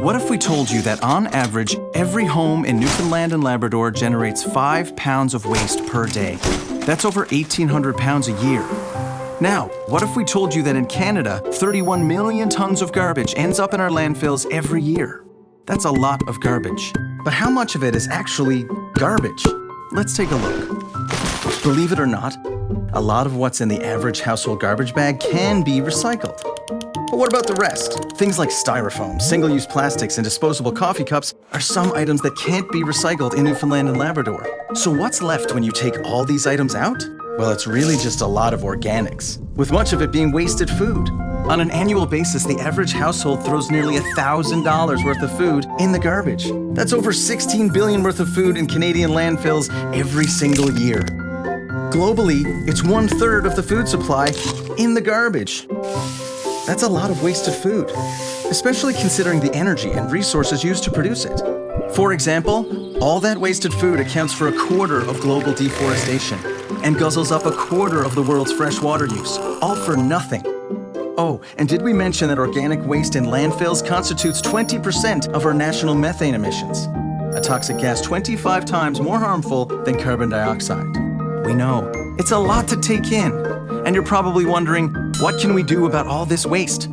What if we told you that on average, every home in Newfoundland and Labrador generates 5 pounds of waste per day? That's over 1,800 pounds a year. Now, what if we told you that in Canada, 31 million tons of garbage ends up in our landfills every year? That's a lot of garbage. But how much of it is actually garbage? Let's take a look. Believe it or not, a lot of what's in the average household garbage bag can be recycled. But what about the rest? Things like styrofoam, single-use plastics, and disposable coffee cups are some items that can't be recycled in Newfoundland and Labrador. So what's left when you take all these items out? Well, it's really just a lot of organics, with much of it being wasted food. On an annual basis, the average household throws nearly $1,000 worth of food in the garbage. That's over $16 billion worth of food in Canadian landfills every single year. Globally, it's 1/3 of the food supply in the garbage. That's a lot of wasted food, especially considering the energy and resources used to produce it. For example, all that wasted food accounts for 1/4 of global deforestation and guzzles up 1/4 of the world's fresh water use, all for nothing. Oh, and did we mention that organic waste in landfills constitutes 20% of our national methane emissions, a toxic gas 25 times more harmful than carbon dioxide? We know, it's a lot to take in, and you're probably wondering, what can we do about all this waste?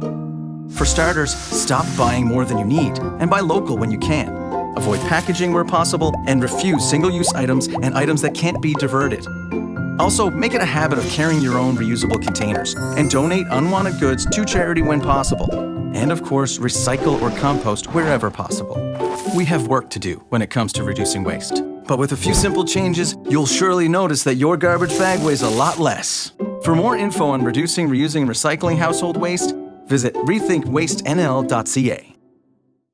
For starters, stop buying more than you need, and buy local when you can. Avoid packaging where possible, and refuse single-use items and items that can't be diverted. Also, make it a habit of carrying your own reusable containers, and donate unwanted goods to charity when possible. And of course, recycle or compost wherever possible. We have work to do when it comes to reducing waste. But with a few simple changes, you'll surely notice that your garbage bag weighs a lot less. For more info on reducing, reusing, and recycling household waste, visit RethinkWasteNL.ca.